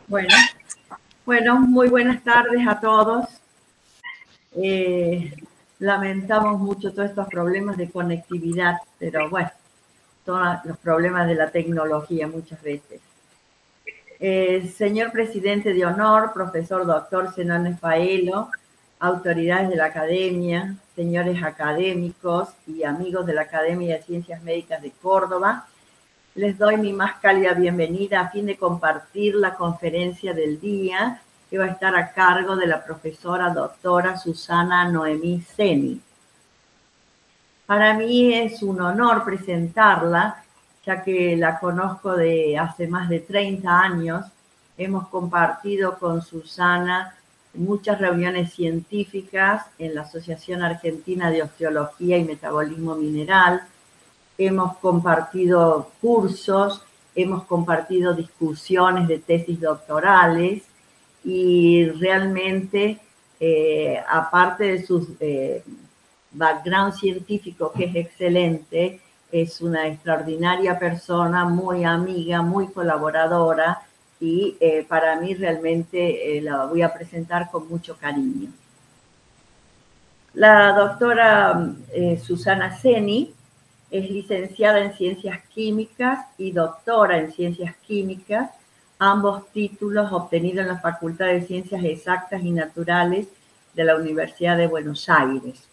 Bueno, muy buenas tardes a todos. Lamentamos mucho todos estos problemas de conectividad, pero bueno, son los problemas de la tecnología muchas veces. Señor presidente de honor, profesor doctor Zenón Faelo, autoridades de la academia, señores académicos y amigos de la Academia de Ciencias Médicas de Córdoba, les doy mi más cálida bienvenida a fin de compartir la conferencia del día que va a estar a cargo de la profesora doctora Susana Noemí Zeni. Para mí es un honor presentarla, ya que la conozco de hace más de 30 años. Hemos compartido con Susana muchas reuniones científicas en la Asociación Argentina de Osteología y Metabolismo Mineral. Hemos compartido cursos, hemos compartido discusiones de tesis doctorales y realmente, aparte de sus background científico, que es excelente, es una extraordinaria persona, muy amiga, muy colaboradora y para mí realmente la voy a presentar con mucho cariño. La doctora Susana Zeni es licenciada en Ciencias Químicas y doctora en Ciencias Químicas, ambos títulos obtenidos en la Facultad de Ciencias Exactas y Naturales de la Universidad de Buenos Aires.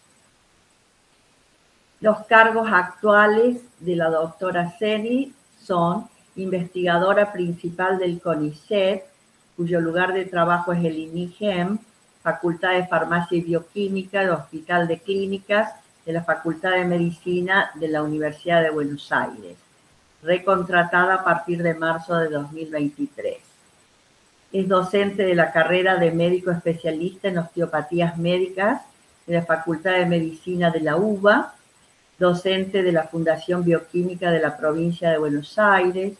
Los cargos actuales de la doctora Zeni son investigadora principal del CONICET, cuyo lugar de trabajo es el INIGEM, Facultad de Farmacia y Bioquímica del Hospital de Clínicas de la Facultad de Medicina de la Universidad de Buenos Aires, recontratada a partir de marzo de 2023. Es docente de la carrera de médico especialista en osteopatías médicas de la Facultad de Medicina de la UBA, docente de la Fundación Bioquímica de la Provincia de Buenos Aires,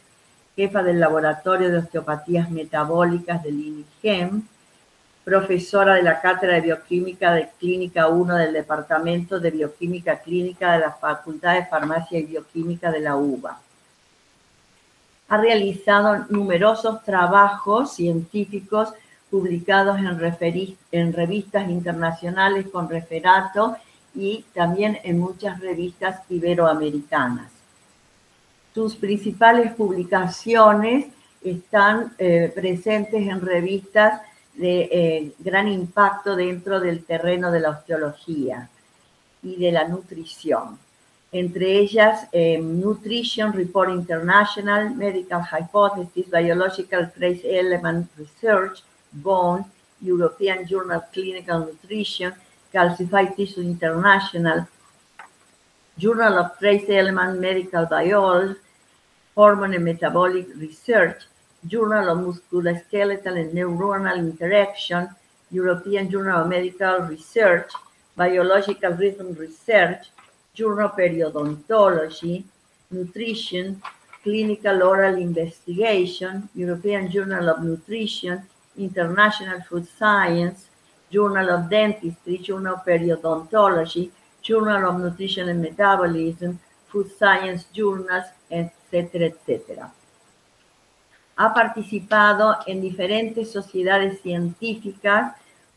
jefa del Laboratorio de Osteopatías Metabólicas del INIGEM, profesora de la Cátedra de Bioquímica de Clínica 1 del Departamento de Bioquímica Clínica de la Facultad de Farmacia y Bioquímica de la UBA. Ha realizado numerosos trabajos científicos publicados en revistas internacionales con referato y también en muchas revistas iberoamericanas. Sus principales publicaciones están presentes en revistas de gran impacto dentro del terreno de la osteología y de la nutrición. Entre ellas, Nutrition Report International, Medical Hypothesis, Biological Trace Element Research, Bone, European Journal of Clinical Nutrition, Calcified Tissue International, Journal of Trace Element Medical Biology, Hormone and Metabolic Research, Journal of Musculoskeletal and Neuronal Interaction, European Journal of Medical Research, Biological Rhythm Research, Journal Periodontology, Nutrition, Clinical Oral Investigation, European Journal of Nutrition, International Food Science, Journal of Dentistry, Journal Periodontology, Journal of Nutrition and Metabolism, Food Science Journals, etcétera, etcétera. Ha participado en diferentes sociedades científicas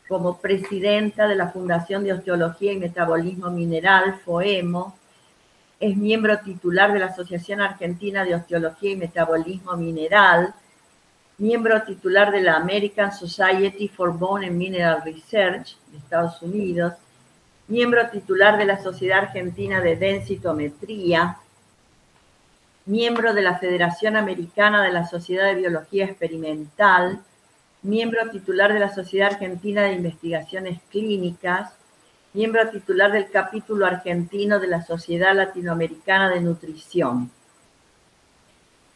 como presidenta de la Fundación de Osteología y Metabolismo Mineral, FOEMO, es miembro titular de la Asociación Argentina de Osteología y Metabolismo Mineral, miembro titular de la American Society for Bone and Mineral Research de Estados Unidos, miembro titular de la Sociedad Argentina de Densitometría, miembro de la Federación Americana de la Sociedad de Biología Experimental, miembro titular de la Sociedad Argentina de Investigaciones Clínicas, miembro titular del capítulo argentino de la Sociedad Latinoamericana de Nutrición.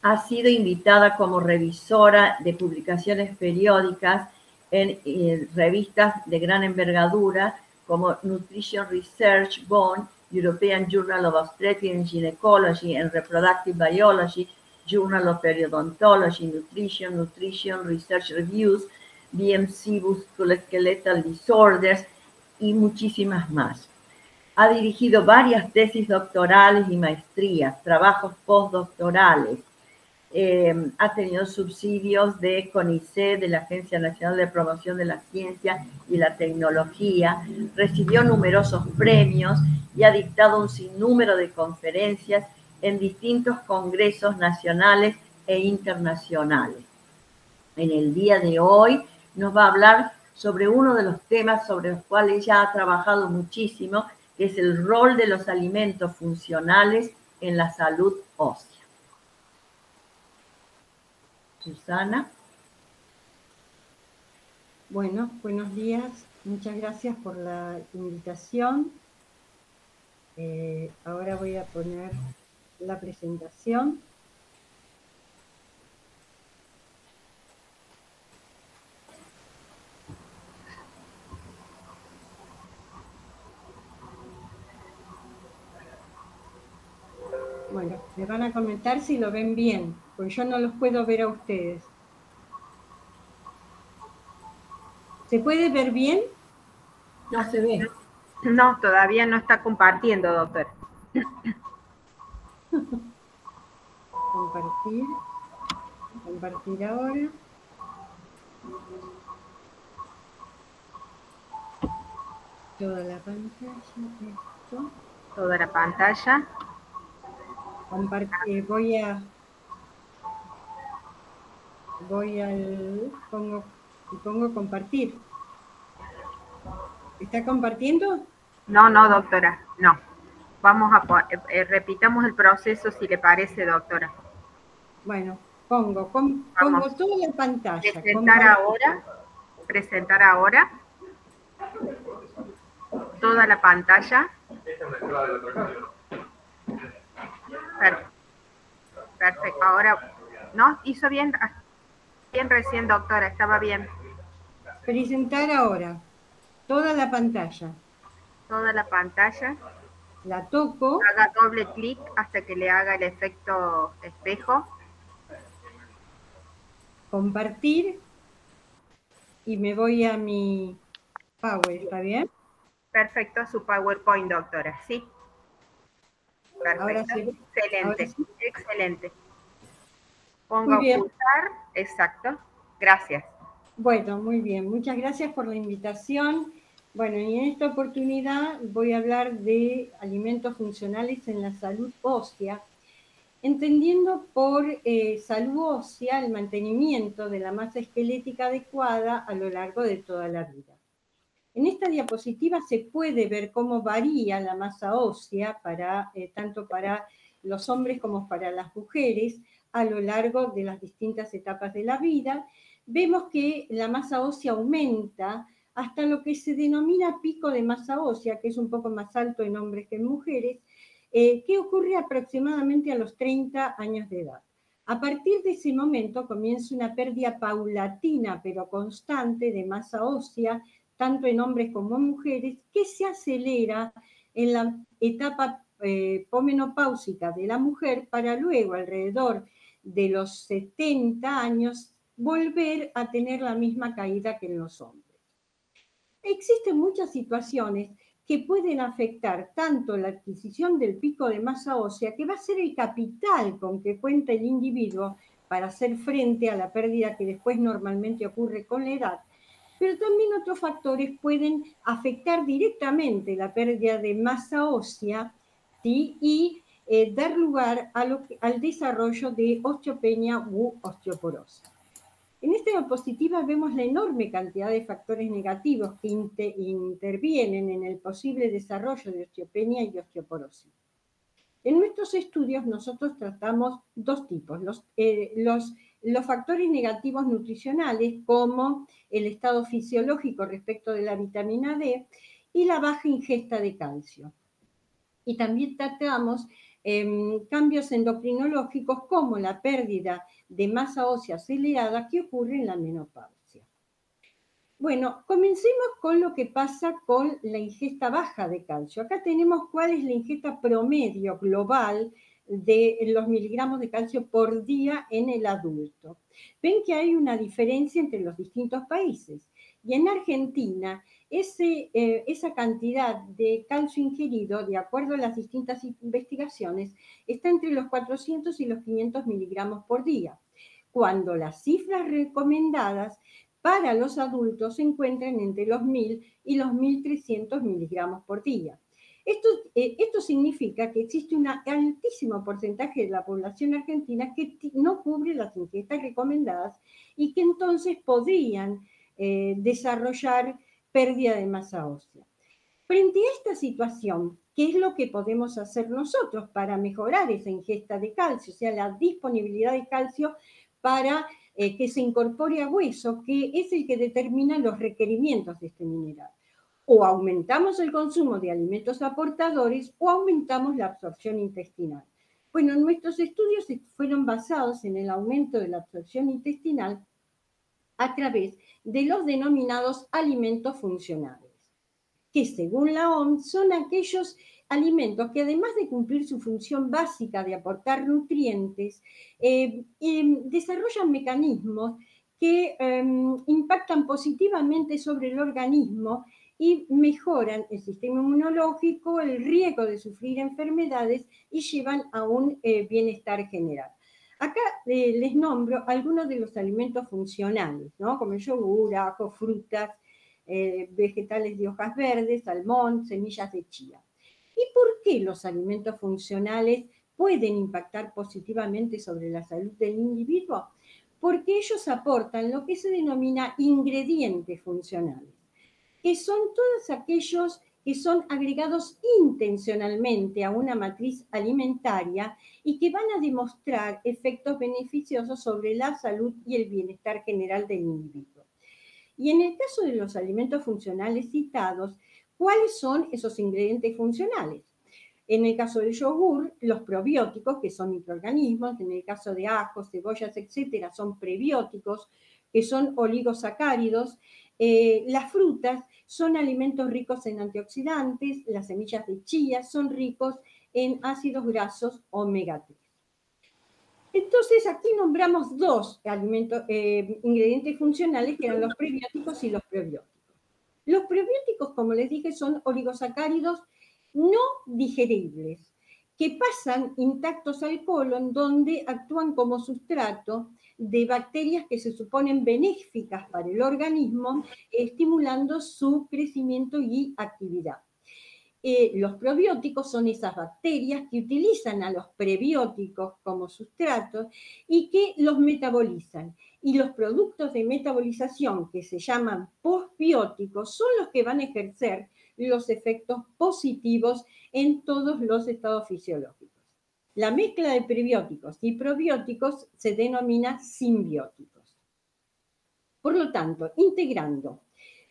Ha sido invitada como revisora de publicaciones periódicas en revistas de gran envergadura como Nutrition Research, Bone, European Journal of Obstetrics and Gynecology and Reproductive Biology, Journal of Periodontology, Nutrition Research Reviews, BMC Musculoskeletal Disorders y muchísimas más. Ha dirigido varias tesis doctorales y maestrías, trabajos postdoctorales. ha tenido subsidios de CONICET, de la Agencia Nacional de Promoción de la Ciencia y la Tecnología, recibió numerosos premios y ha dictado un sinnúmero de conferencias en distintos congresos nacionales e internacionales. En el día de hoy nos va a hablar sobre uno de los temas sobre los cuales ella ha trabajado muchísimo, que es el rol de los alimentos funcionales en la salud ósea. Susana. Bueno, buenos días. Muchas gracias por la invitación. Ahora voy a poner la presentación. Bueno, me van a comentar si lo ven bien, porque yo no los puedo ver a ustedes. ¿Se puede ver bien? No se ve. No, todavía no está compartiendo, doctor. Compartir. Compartir ahora. Toda la pantalla, esto. Toda la pantalla. Pongo compartir. ¿Está compartiendo? No, doctora, no. Vamos a repitamos el proceso si le parece, doctora. Bueno, pongo toda la pantalla. Presentar ahora. Toda la pantalla. Perfecto. Ahora, ¿no? Hizo bien recién, doctora, estaba bien. Presentar ahora. Toda la pantalla. Toda la pantalla. La toco. Haga doble clic hasta que le haga el efecto espejo. Compartir. Y me voy a mi Power, ¿está bien? Perfecto, su PowerPoint, doctora, ¿sí? Perfecto, ahora sí. Excelente, Ahora sí. Excelente. Pongo a ocultar, exacto, gracias. Bueno, muy bien, muchas gracias por la invitación. Bueno, y en esta oportunidad voy a hablar de alimentos funcionales en la salud ósea, entendiendo por salud ósea el mantenimiento de la masa esquelética adecuada a lo largo de toda la vida. En esta diapositiva se puede ver cómo varía la masa ósea tanto para los hombres como para las mujeres a lo largo de las distintas etapas de la vida. Vemos que la masa ósea aumenta hasta lo que se denomina pico de masa ósea, que es un poco más alto en hombres que en mujeres, que ocurre aproximadamente a los 30 años de edad. A partir de ese momento comienza una pérdida paulatina pero constante de masa ósea, tanto en hombres como en mujeres, que se acelera en la etapa pomenopáusica de la mujer para luego, alrededor de los 70 años, volver a tener la misma caída que en los hombres. Existen muchas situaciones que pueden afectar tanto la adquisición del pico de masa ósea, que va a ser el capital con que cuenta el individuo para hacer frente a la pérdida que después normalmente ocurre con la edad, pero también otros factores pueden afectar directamente la pérdida de masa ósea, ¿sí? Y dar lugar al desarrollo de osteopenia u osteoporosis. En esta diapositiva vemos la enorme cantidad de factores negativos que intervienen en el posible desarrollo de osteopenia y osteoporosis. En nuestros estudios nosotros tratamos dos tipos, los factores negativos nutricionales, como el estado fisiológico respecto de la vitamina D y la baja ingesta de calcio. Y también tratamos cambios endocrinológicos como la pérdida de masa ósea acelerada que ocurre en la menopausia. Bueno, comencemos con lo que pasa con la ingesta baja de calcio. Acá tenemos cuál es la ingesta promedio global de los miligramos de calcio por día en el adulto. Ven que hay una diferencia entre los distintos países. Y en Argentina, esa cantidad de calcio ingerido, de acuerdo a las distintas investigaciones, está entre los 400 y los 500 miligramos por día, cuando las cifras recomendadas para los adultos se encuentran entre los 1000 y los 1300 miligramos por día. Esto significa que existe un altísimo porcentaje de la población argentina que no cubre las ingestas recomendadas y que entonces podrían desarrollar pérdida de masa ósea. Frente a esta situación, ¿qué es lo que podemos hacer nosotros para mejorar esa ingesta de calcio? O sea, la disponibilidad de calcio para que se incorpore a hueso, que es el que determina los requerimientos de este mineral. O aumentamos el consumo de alimentos aportadores o aumentamos la absorción intestinal. Bueno, nuestros estudios fueron basados en el aumento de la absorción intestinal a través de los denominados alimentos funcionales, que según la OMS son aquellos alimentos que además de cumplir su función básica de aportar nutrientes, desarrollan mecanismos que impactan positivamente sobre el organismo y mejoran el sistema inmunológico, el riesgo de sufrir enfermedades y llevan a un bienestar general. Acá les nombro algunos de los alimentos funcionales, ¿no? Como el yogur, ajo, frutas, vegetales de hojas verdes, salmón, semillas de chía. ¿Y por qué los alimentos funcionales pueden impactar positivamente sobre la salud del individuo? Porque ellos aportan lo que se denomina ingredientes funcionales, que son todos aquellos que son agregados intencionalmente a una matriz alimentaria y que van a demostrar efectos beneficiosos sobre la salud y el bienestar general del individuo. Y en el caso de los alimentos funcionales citados, ¿cuáles son esos ingredientes funcionales? En el caso del yogur, los probióticos, que son microorganismos, en el caso de ajos, cebollas, etcétera, son prebióticos, que son oligosacáridos. Las frutas son alimentos ricos en antioxidantes, las semillas de chía son ricos en ácidos grasos omega 3. Entonces, aquí nombramos dos ingredientes funcionales, que eran los prebióticos y los probióticos. Los probióticos, como les dije, son oligosacáridos no digeribles, que pasan intactos al colon, donde actúan como sustrato de bacterias que se suponen benéficas para el organismo, estimulando su crecimiento y actividad. Los probióticos son esas bacterias que utilizan a los prebióticos como sustratos y que los metabolizan. Y los productos de metabolización, que se llaman postbióticos, son los que van a ejercer los efectos positivos en todos los estados fisiológicos. La mezcla de prebióticos y probióticos se denomina simbióticos. Por lo tanto, integrando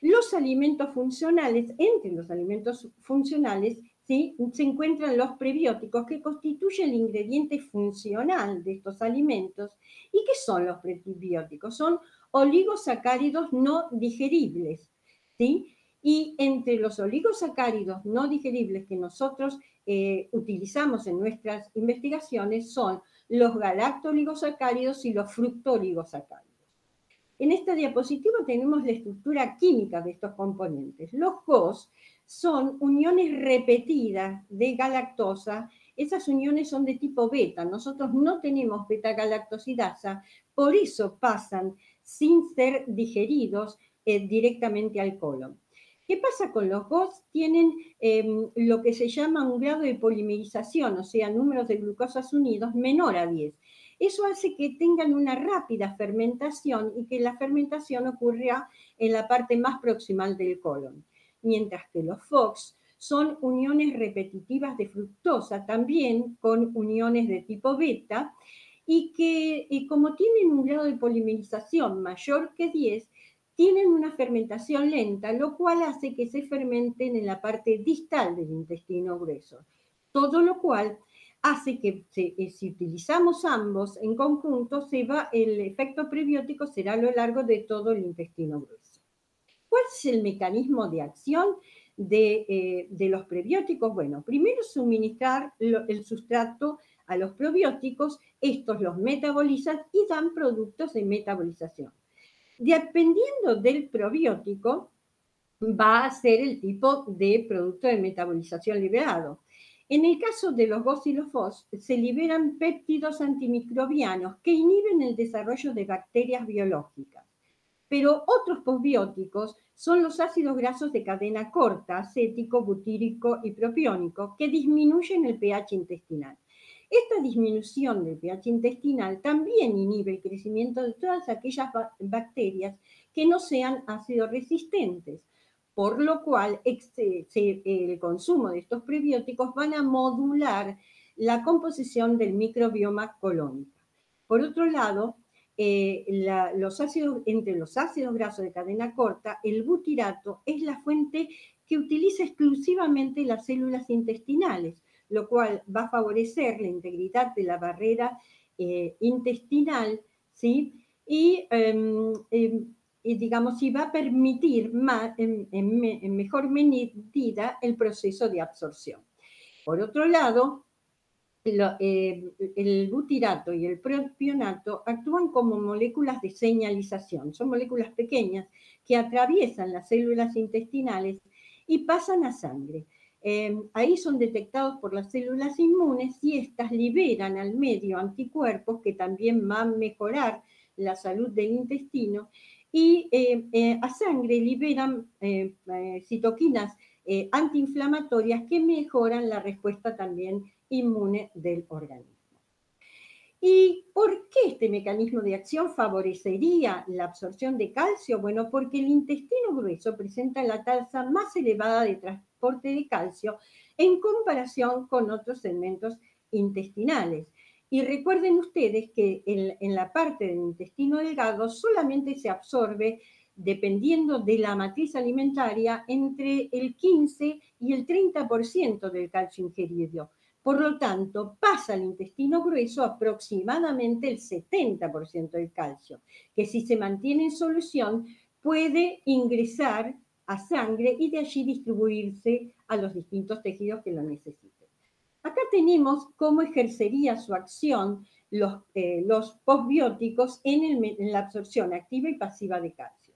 los alimentos funcionales, entre los alimentos funcionales, ¿sí?, se encuentran los prebióticos, que constituyen el ingrediente funcional de estos alimentos. ¿Y qué son los prebióticos? Son oligosacáridos no digeribles, ¿sí? Y entre los oligosacáridos no digeribles que nosotros utilizamos en nuestras investigaciones son los galactoligosacáridos y los fructooligosacáridos. En esta diapositiva tenemos la estructura química de estos componentes. Los GOS son uniones repetidas de galactosa. Esas uniones son de tipo beta. Nosotros no tenemos beta-galactosidasa, por eso pasan sin ser digeridos directamente al colon. ¿Qué pasa con los GOS? Tienen lo que se llama un grado de polimerización, o sea, números de glucosas unidos menor a 10. Eso hace que tengan una rápida fermentación y que la fermentación ocurra en la parte más proximal del colon. Mientras que los FOX son uniones repetitivas de fructosa, también con uniones de tipo beta, y que como tienen un grado de polimerización mayor que 10, tienen una fermentación lenta, lo cual hace que se fermenten en la parte distal del intestino grueso. Todo lo cual hace que si utilizamos ambos en conjunto, el efecto prebiótico será a lo largo de todo el intestino grueso. ¿Cuál es el mecanismo de acción de los prebióticos? Bueno, primero suministrar el sustrato a los probióticos, estos los metabolizan y dan productos de metabolización. Dependiendo del probiótico, va a ser el tipo de producto de metabolización liberado. En el caso de los Bacillofos, se liberan péptidos antimicrobianos que inhiben el desarrollo de bacterias biológicas. Pero otros posbióticos son los ácidos grasos de cadena corta, acético, butírico y propiónico, que disminuyen el pH intestinal. Esta disminución del pH intestinal también inhibe el crecimiento de todas aquellas bacterias que no sean ácido resistentes, por lo cual el consumo de estos prebióticos van a modular la composición del microbioma colónico. Por otro lado, entre los ácidos grasos de cadena corta, el butirato es la fuente que utiliza exclusivamente las células intestinales, lo cual va a favorecer la integridad de la barrera intestinal, ¿sí? Y digamos, y va a permitir en mejor medida el proceso de absorción. Por otro lado, el butirato y el propionato actúan como moléculas de señalización. Son moléculas pequeñas que atraviesan las células intestinales y pasan a sangre. Ahí son detectados por las células inmunes y estas liberan al medio anticuerpos que también van a mejorar la salud del intestino y a sangre liberan citoquinas antiinflamatorias que mejoran la respuesta también inmune del organismo. ¿Y por qué este mecanismo de acción favorecería la absorción de calcio? Bueno, porque el intestino grueso presenta la tasa más elevada de transporte de calcio en comparación con otros segmentos intestinales. Y recuerden ustedes que en la parte del intestino delgado solamente se absorbe, dependiendo de la matriz alimentaria, entre el 15 y el 30% del calcio ingerido. Por lo tanto, pasa al intestino grueso aproximadamente el 70% del calcio, que si se mantiene en solución puede ingresar a sangre y de allí distribuirse a los distintos tejidos que lo necesiten. Acá tenemos cómo ejercería su acción los posbióticos en la absorción activa y pasiva de calcio.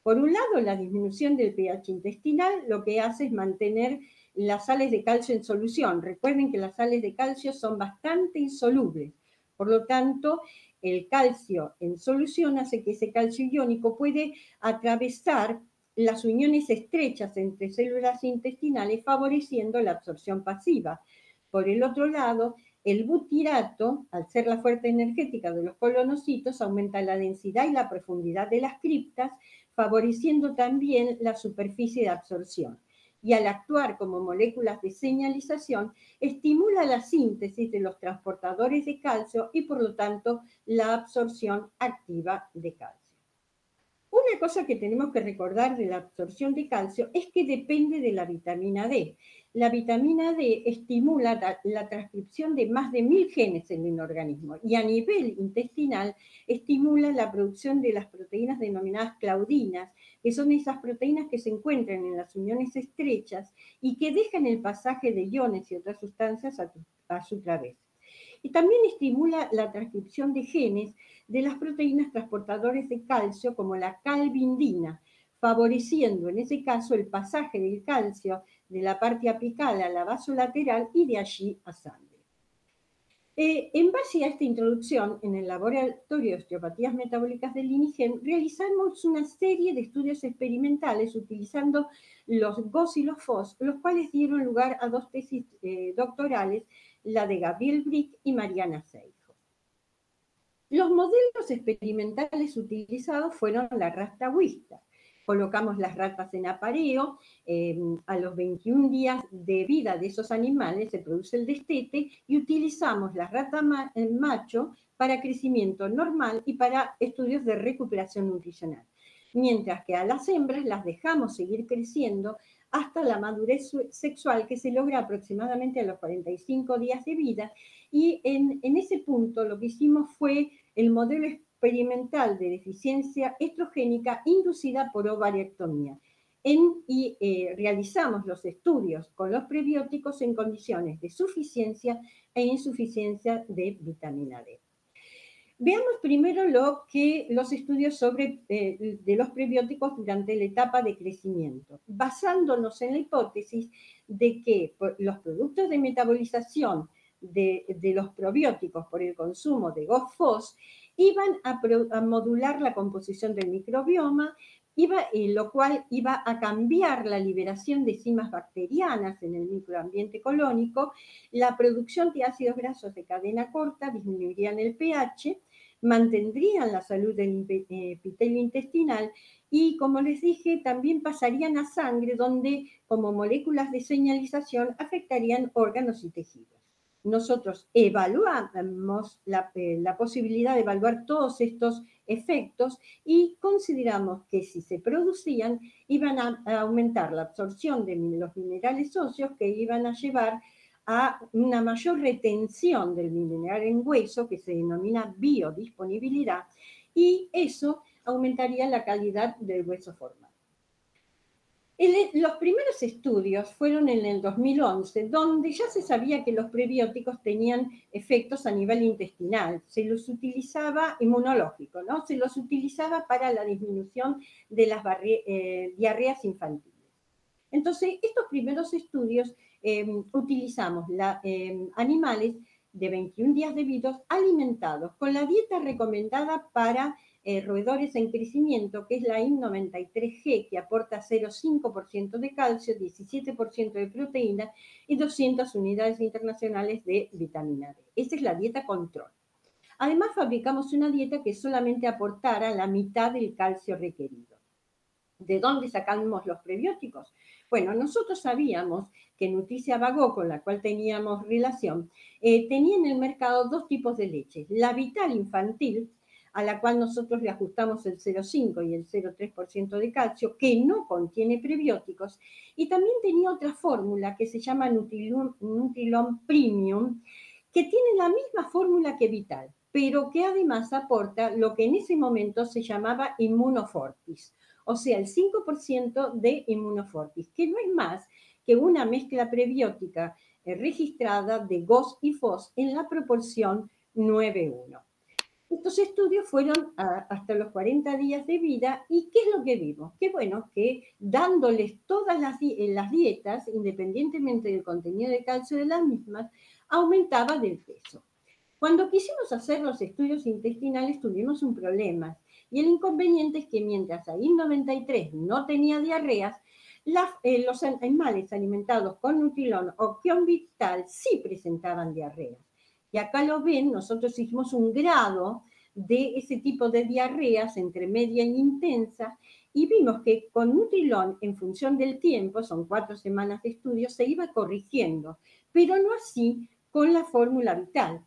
Por un lado, la disminución del pH intestinal lo que hace es mantener las sales de calcio en solución. Recuerden que las sales de calcio son bastante insolubles. Por lo tanto, el calcio en solución hace que ese calcio iónico puede atravesar las uniones estrechas entre células intestinales, favoreciendo la absorción pasiva. Por el otro lado, el butirato, al ser la fuente energética de los colonocitos, aumenta la densidad y la profundidad de las criptas, favoreciendo también la superficie de absorción. Y al actuar como moléculas de señalización, estimula la síntesis de los transportadores de calcio y, por lo tanto, la absorción activa de calcio. Una cosa que tenemos que recordar de la absorción de calcio es que depende de la vitamina D. La vitamina D estimula la transcripción de más de 1000 genes en el organismo y a nivel intestinal estimula la producción de las proteínas denominadas claudinas, que son esas proteínas que se encuentran en las uniones estrechas y que dejan el pasaje de iones y otras sustancias a su través. Y también estimula la transcripción de genes de las proteínas transportadores de calcio como la calvindina, favoreciendo en ese caso el pasaje del calcio de la parte apical a la vasolateral y de allí a sangre. En base a esta introducción, en el Laboratorio de Osteopatías Metabólicas del INIGEM, realizamos una serie de estudios experimentales utilizando los Bacillofos, los cuales dieron lugar a 2 tesis doctorales, la de Gabriel Brick y Mariana Seijo. Los modelos experimentales utilizados fueron la rata Wistar. Colocamos las ratas en apareo, a los 21 días de vida de esos animales se produce el destete y utilizamos la rata macho para crecimiento normal y para estudios de recuperación nutricional. Mientras que a las hembras las dejamos seguir creciendo hasta la madurez sexual que se logra aproximadamente a los 45 días de vida y en ese punto lo que hicimos fue el modelo experimental de deficiencia estrogénica inducida por ovariectomía. Realizamos los estudios con los prebióticos en condiciones de suficiencia e insuficiencia de vitamina D. Veamos primero los estudios sobre de los prebióticos durante la etapa de crecimiento, basándonos en la hipótesis de que los productos de metabolización de los probióticos por el consumo de GOS-FOS iban a modular la composición del microbioma, lo cual iba a cambiar la liberación de enzimas bacterianas en el microambiente colónico, la producción de ácidos grasos de cadena corta disminuirían el pH, mantendrían la salud del epitelio intestinal y, como les dije, también pasarían a sangre, donde como moléculas de señalización afectarían órganos y tejidos. Nosotros evaluamos la posibilidad de evaluar todos estos efectos y consideramos que si se producían iban a aumentar la absorción de los minerales óseos, que iban a llevar a una mayor retención del mineral en hueso, que se denomina biodisponibilidad, y eso aumentaría la calidad del hueso formado. Los primeros estudios fueron en el 2011, donde ya se sabía que los prebióticos tenían efectos a nivel intestinal. Se los utilizaba inmunológico, ¿no? Se los utilizaba para la disminución de las diarreas infantiles. Entonces, estos primeros estudios utilizamos animales de 21 días de vida alimentados con la dieta recomendada para roedores en crecimiento, que es la IN93G, que aporta 0,5% de calcio, 17% de proteína y 200 unidades internacionales de vitamina D. Esa es la dieta control. Además, fabricamos una dieta que solamente aportara la mitad del calcio requerido. ¿De dónde sacamos los prebióticos? Bueno, nosotros sabíamos que Nutricia Bagó, con la cual teníamos relación, tenía en el mercado dos tipos de leche. La Vital infantil, a la cual nosotros le ajustamos el 0,5 y el 0,3% de calcio, que no contiene prebióticos, y también tenía otra fórmula que se llama Nutrilon Premium, que tiene la misma fórmula que Vital, pero que además aporta lo que en ese momento se llamaba Immunofortis, o sea, el 5% de Immunofortis, que no es más que una mezcla prebiótica registrada de GOS y FOS en la proporción 9:1. Estos estudios fueron hasta los 40 días de vida, y ¿qué es lo que vimos? Que bueno, que dándoles todas las dietas, independientemente del contenido de calcio de las mismas, aumentaba del peso. Cuando quisimos hacer los estudios intestinales tuvimos un problema, y el inconveniente es que mientras AIN93 no tenía diarreas, los animales alimentados con Nutrilon o con Vital sí presentaban diarreas. Y acá lo ven, nosotros hicimos un grado de ese tipo de diarreas entre media e intensa, y vimos que con Nutrilon, en función del tiempo, son 4 semanas de estudio, se iba corrigiendo, pero no así con la fórmula Vital.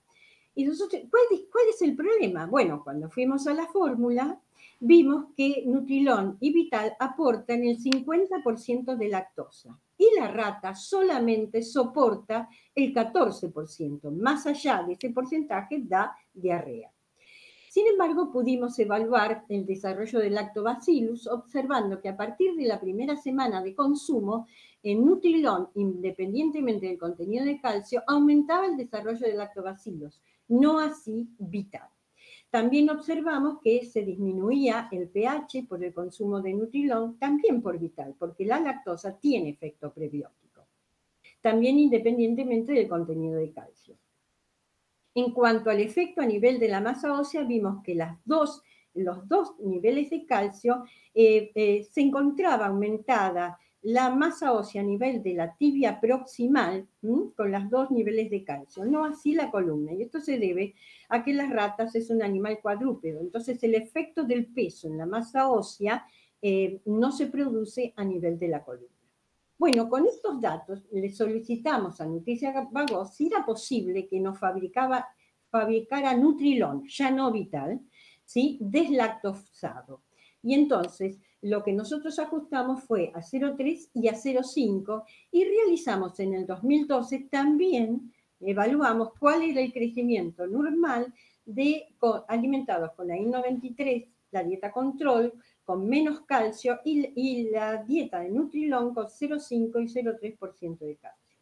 Y nosotros, ¿cuál es el problema? Bueno, cuando fuimos a la fórmula, vimos que Nutrilon y Vital aportan el 50% de lactosa, y la rata solamente soporta el 14%. Más allá de ese porcentaje da diarrea. Sin embargo, pudimos evaluar el desarrollo del lactobacillus observando que a partir de la primera semana de consumo, en Nutrilon, independientemente del contenido de calcio, aumentaba el desarrollo del lactobacillus, no así Vital. También observamos que se disminuía el pH por el consumo de Nutrilon, también por Vital, porque la lactosa tiene efecto prebiótico, también independientemente del contenido de calcio. En cuanto al efecto a nivel de la masa ósea, vimos que los dos niveles de calcio se encontraba aumentada la masa ósea a nivel de la tibia proximal, con los 2 niveles de calcio, no así la columna. Y esto se debe a que las ratas es un animal cuadrúpedo, entonces el efecto del peso en la masa ósea no se produce a nivel de la columna. Bueno, con estos datos le solicitamos a Nutricia Bagó si era posible que nos fabricara Nutrilon, ya no Vital, ¿sí?, deslactosado. Y entonces lo que nosotros ajustamos fue a 0,3 y a 0,5, y realizamos en el 2012 también, evaluamos cuál era el crecimiento normal alimentados con la IN93, la dieta control, con menos calcio, y la dieta de Nutrilon con 0,5 y 0,3% de calcio.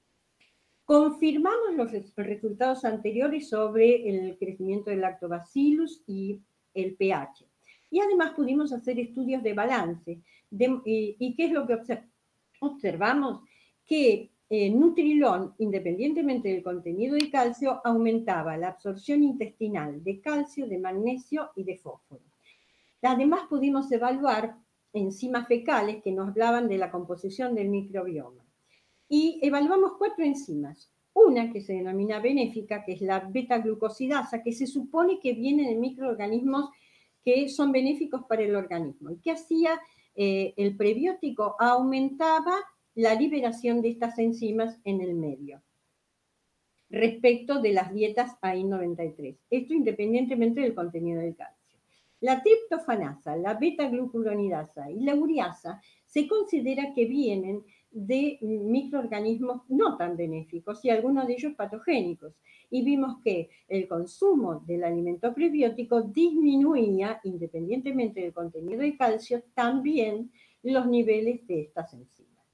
Confirmamos los resultados anteriores sobre el crecimiento del lactobacillus y el pH. Y además pudimos hacer estudios de balance. ¿Y qué es lo que observamos? Que Nutrilon, independientemente del contenido de calcio, aumentaba la absorción intestinal de calcio, de magnesio y de fósforo. Además pudimos evaluar enzimas fecales que nos hablaban de la composición del microbioma. Y evaluamos 4 enzimas. Una que se denomina benéfica, que es la beta-glucosidasa, que se supone que viene de microorganismos que son benéficos para el organismo. ¿Y qué hacía? El prebiótico aumentaba la liberación de estas enzimas en el medio respecto de las dietas AI93. Esto independientemente del contenido del calcio. La triptofanasa, la beta-glucuronidasa y la ureasa se considera que vienen de microorganismos no tan benéficos y algunos de ellos patogénicos. Y vimos que el consumo del alimento prebiótico disminuía, independientemente del contenido de calcio, también los niveles de estas enzimas.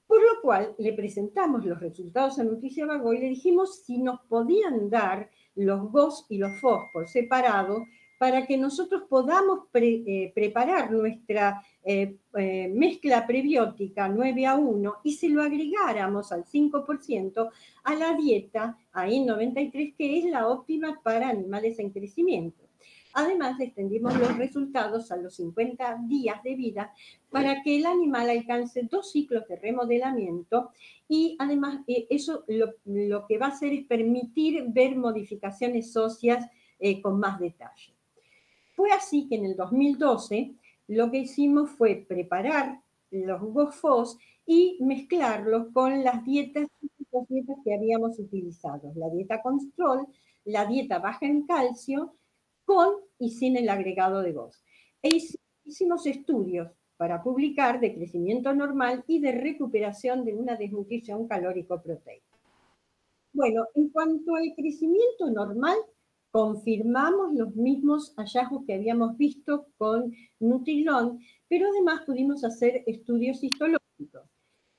Por lo cual le presentamos los resultados a Nutricia Vago y le dijimos si nos podían dar los GOS y los FOS por separado para que nosotros podamos preparar nuestra mezcla prebiótica 9-1 y se lo agregáramos al 5% a la dieta AI93, que es la óptima para animales en crecimiento. Además, extendimos los resultados a los 50 días de vida para que el animal alcance 2 ciclos de remodelamiento y además eso lo que va a hacer es permitir ver modificaciones óseas con más detalle. Fue así que en el 2012 lo que hicimos fue preparar los GOFOS y mezclarlos con las dietas que habíamos utilizado, la dieta control, la dieta baja en calcio, con y sin el agregado de GOS. Hicimos estudios para publicar de crecimiento normal y de recuperación de una desnutrición calórico-proteica. Bueno, en cuanto al crecimiento normal, confirmamos los mismos hallazgos que habíamos visto con Nutrilon, pero además pudimos hacer estudios histológicos.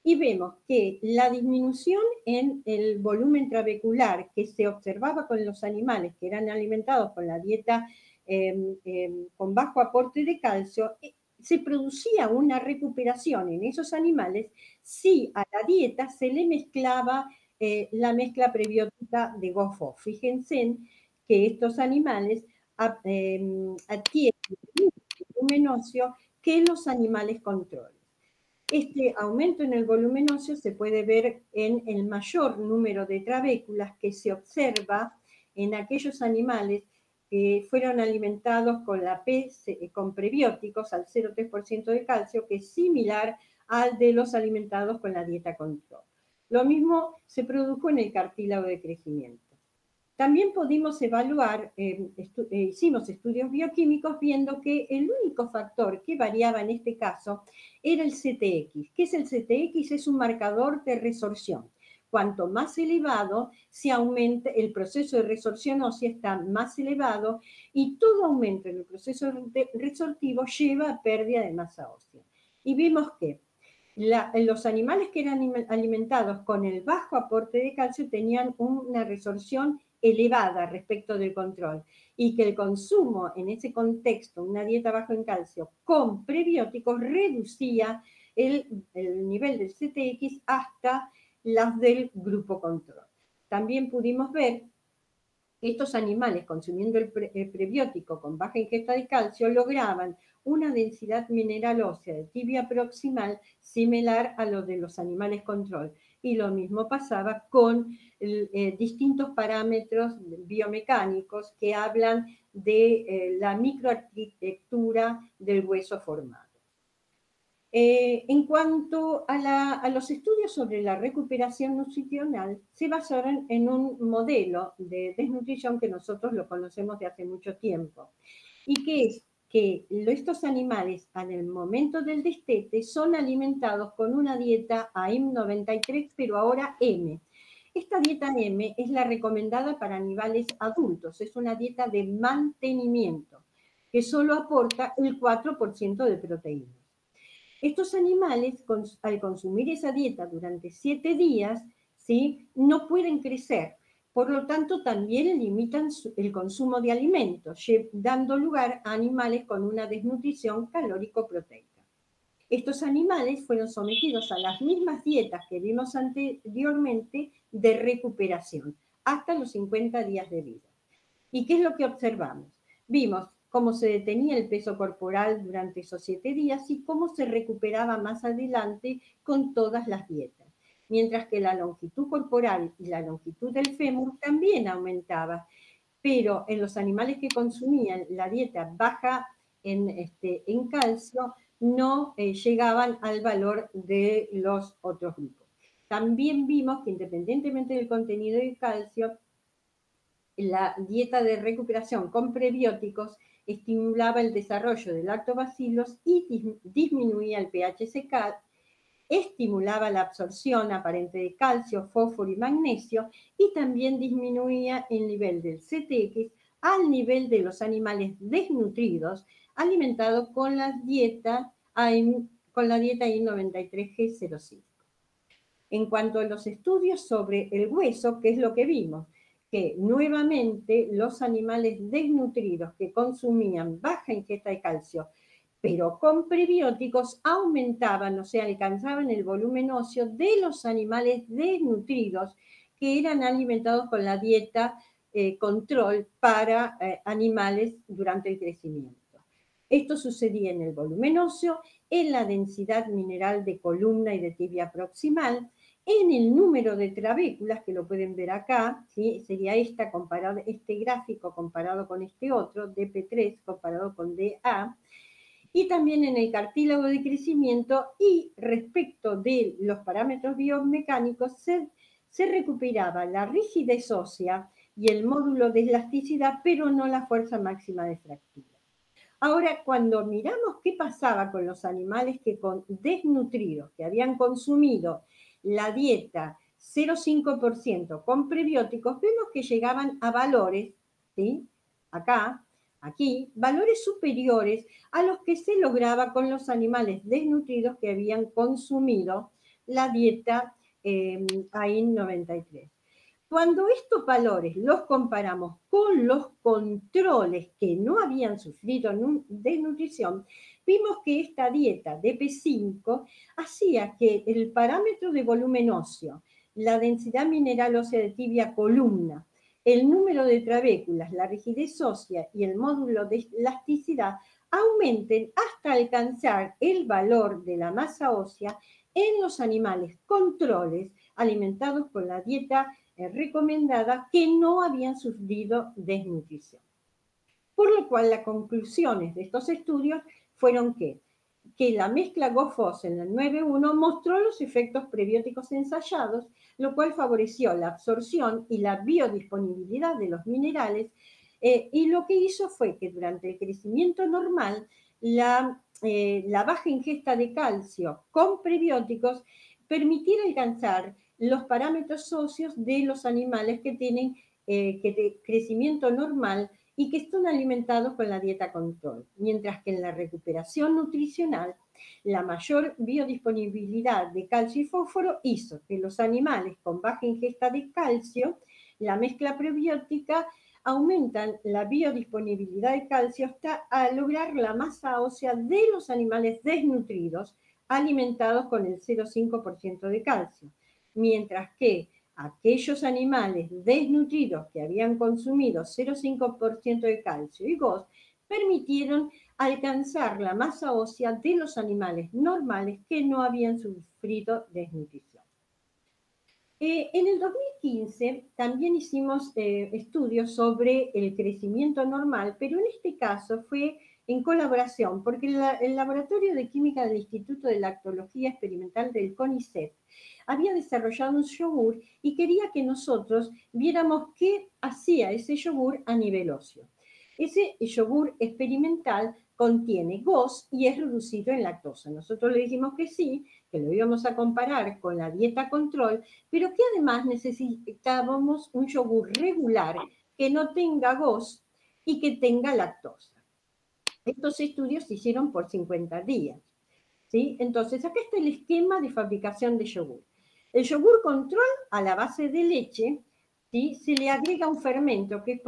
Y vemos que la disminución en el volumen trabecular que se observaba con los animales que eran alimentados con la dieta con bajo aporte de calcio, se producía una recuperación en esos animales si a la dieta se le mezclaba la mezcla prebiótica de GOFO. Fíjense que estos animales adquieren el volumen óseo que los animales control. Este aumento en el volumen óseo se puede ver en el mayor número de trabéculas que se observa en aquellos animales que fueron alimentados con con prebióticos al 0,3% de calcio, que es similar al de los alimentados con la dieta control. Lo mismo se produjo en el cartílago de crecimiento. También pudimos evaluar, hicimos estudios bioquímicos viendo que el único factor que variaba en este caso era el CTX. ¿Qué es el CTX? Es un marcador de resorción. Cuanto más elevado se aumenta, el proceso de resorción ósea está más elevado y todo aumento en el proceso resortivo lleva a pérdida de masa ósea. Y vimos que los animales que eran alimentados con el bajo aporte de calcio tenían una resorción elevada respecto del control y que el consumo en ese contexto, una dieta baja en calcio con prebióticos, reducía el nivel del CTX hasta las del grupo control. También pudimos ver que estos animales consumiendo el prebiótico con baja ingesta de calcio lograban una densidad mineral ósea de tibia proximal similar a lo de los animales control. Y lo mismo pasaba con distintos parámetros biomecánicos que hablan de la microarquitectura del hueso formado. En cuanto a los estudios sobre la recuperación nutricional, se basaron en un modelo de desnutrición que nosotros lo conocemos de hace mucho tiempo, y que es que estos animales en el momento del destete son alimentados con una dieta AIM93, pero ahora M. Esta dieta M es la recomendada para animales adultos, es una dieta de mantenimiento que solo aporta el 4% de proteínas. Estos animales, al consumir esa dieta durante 7 días, ¿sí? No pueden crecer. Por lo tanto, también limitan el consumo de alimentos, dando lugar a animales con una desnutrición calórico-proteica. Estos animales fueron sometidos a las mismas dietas que vimos anteriormente de recuperación, hasta los 50 días de vida. ¿Y qué es lo que observamos? Vimos cómo se detenía el peso corporal durante esos 7 días y cómo se recuperaba más adelante con todas las dietas. Mientras que la longitud corporal y la longitud del fémur también aumentaba, pero en los animales que consumían la dieta baja en calcio no llegaban al valor de los otros grupos. También vimos que independientemente del contenido de calcio, la dieta de recuperación con prebióticos estimulaba el desarrollo de lactobacilos y disminuía el pH secal, estimulaba la absorción aparente de calcio, fósforo y magnesio y también disminuía el nivel del CTX al nivel de los animales desnutridos alimentados con la dieta I93G05. En cuanto a los estudios sobre el hueso, ¿qué es lo que vimos? Que nuevamente los animales desnutridos que consumían baja ingesta de calcio, pero con prebióticos, aumentaban, o sea, alcanzaban el volumen óseo de los animales desnutridos que eran alimentados con la dieta control para animales durante el crecimiento. Esto sucedía en el volumen óseo, en la densidad mineral de columna y de tibia proximal, en el número de trabéculas, que lo pueden ver acá, ¿sí? Sería este gráfico comparado con este otro, DP3 comparado con DA, y también en el cartílago de crecimiento, y respecto de los parámetros biomecánicos se recuperaba la rigidez ósea y el módulo de elasticidad, pero no la fuerza máxima de fractura. Ahora, cuando miramos qué pasaba con los animales desnutridos, que habían consumido la dieta 0,5% con prebióticos, vemos que llegaban a valores, ¿sí? Aquí, valores superiores a los que se lograba con los animales desnutridos que habían consumido la dieta AIN 93. Cuando estos valores los comparamos con los controles que no habían sufrido desnutrición, vimos que esta dieta DP5 hacía que el parámetro de volumen óseo, la densidad mineral ósea de tibia columna, el número de trabéculas, la rigidez ósea y el módulo de elasticidad aumenten hasta alcanzar el valor de la masa ósea en los animales controles alimentados con la dieta recomendada que no habían sufrido desnutrición. Por lo cual, las conclusiones de estos estudios fueron que la mezcla GoFos en el 9.1 mostró los efectos prebióticos ensayados, lo cual favoreció la absorción y la biodisponibilidad de los minerales, y lo que hizo fue que durante el crecimiento normal, la baja ingesta de calcio con prebióticos permitiera alcanzar los parámetros óseos de los animales que tienen crecimiento normal y que están alimentados con la dieta control, mientras que en la recuperación nutricional, la mayor biodisponibilidad de calcio y fósforo hizo que los animales con baja ingesta de calcio, la mezcla prebiótica, aumentan la biodisponibilidad de calcio hasta lograr la masa ósea de los animales desnutridos, alimentados con el 0,5% de calcio, mientras que aquellos animales desnutridos que habían consumido 0,5% de calcio y GOS permitieron alcanzar la masa ósea de los animales normales que no habían sufrido desnutrición. En el 2015 también hicimos estudios sobre el crecimiento normal, pero en este caso fue en colaboración, porque el Laboratorio de Química del Instituto de Lactología Experimental del CONICET había desarrollado un yogur y quería que nosotros viéramos qué hacía ese yogur a nivel óseo. Ese yogur experimental contiene GOS y es reducido en lactosa. Nosotros le dijimos que sí, que lo íbamos a comparar con la dieta control, pero que además necesitábamos un yogur regular que no tenga GOS y que tenga lactosa. Estos estudios se hicieron por 50 días, ¿sí? Entonces, acá está el esquema de fabricación de yogur. El yogur control a la base de leche, ¿sí? Se le agrega un fermento, que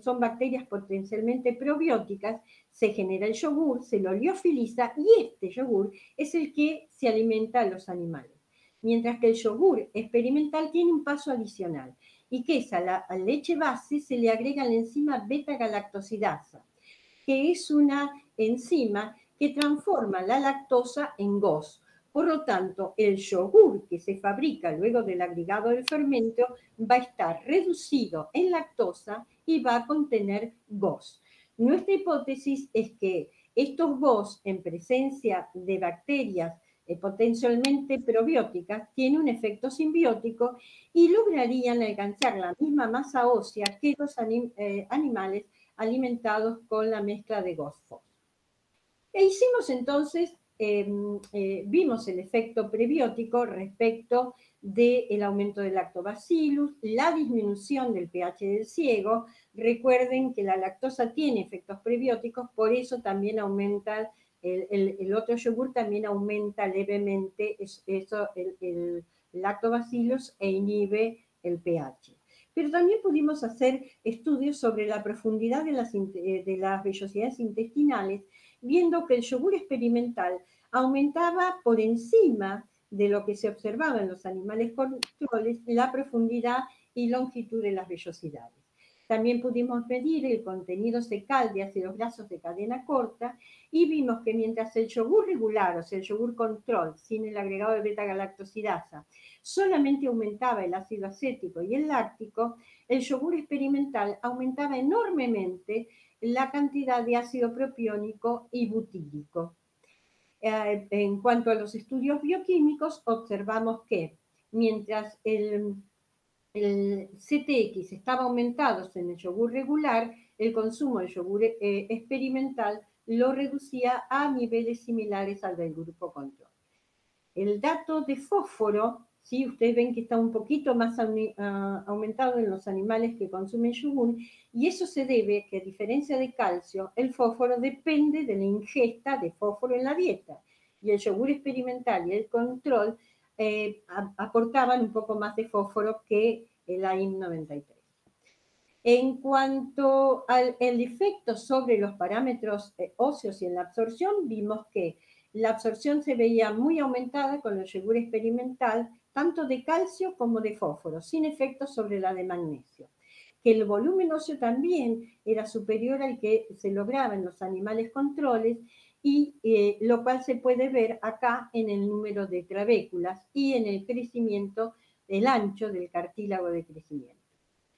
son bacterias potencialmente probióticas, se genera el yogur, se lo liofiliza y este yogur es el que se alimenta a los animales. Mientras que el yogur experimental tiene un paso adicional, y que es a la leche base se le agrega la enzima beta-galactosidasa, que es una enzima que transforma la lactosa en GOS. Por lo tanto, el yogur que se fabrica luego del agregado del fermento va a estar reducido en lactosa y va a contener GOS. Nuestra hipótesis es que estos GOS, en presencia de bacterias potencialmente probióticas, tienen un efecto simbiótico y lograrían alcanzar la misma masa ósea que los animales alimentados con la mezcla de GOS-FOS. E hicimos entonces, vimos el efecto prebiótico respecto del aumento del lactobacillus, la disminución del pH del ciego. Recuerden que la lactosa tiene efectos prebióticos, por eso también aumenta, el otro yogur también aumenta levemente el lactobacillus e inhibe el pH. Pero también pudimos hacer estudios sobre la profundidad de las vellosidades intestinales, viendo que el yogur experimental aumentaba por encima de lo que se observaba en los animales controles la profundidad y longitud de las vellosidades. También pudimos medir el contenido secal de ácidos grasos de cadena corta y vimos que mientras el yogur regular, o sea, el yogur control, sin el agregado de beta-galactosidasa, solamente aumentaba el ácido acético y el láctico, el yogur experimental aumentaba enormemente la cantidad de ácido propiónico y butírico. En cuanto a los estudios bioquímicos, observamos que mientras el CTX estaba aumentado en el yogur regular, el consumo del yogur experimental lo reducía a niveles similares al del grupo control. El dato de fósforo, ¿sí? Ustedes ven que está un poquito más aumentado en los animales que consumen yogur, y eso se debe que, a diferencia de calcio, el fósforo depende de la ingesta de fósforo en la dieta, y el yogur experimental y el control aportaban un poco más de fósforo que el AIM 93. En cuanto al efecto sobre los parámetros óseos y en la absorción, vimos que la absorción se veía muy aumentada con el yogur experimental, tanto de calcio como de fósforo, sin efecto sobre la de magnesio. Que el volumen óseo también era superior al que se lograba en los animales controles, y lo cual se puede ver acá en el número de trabéculas y en el crecimiento, el ancho del cartílago de crecimiento.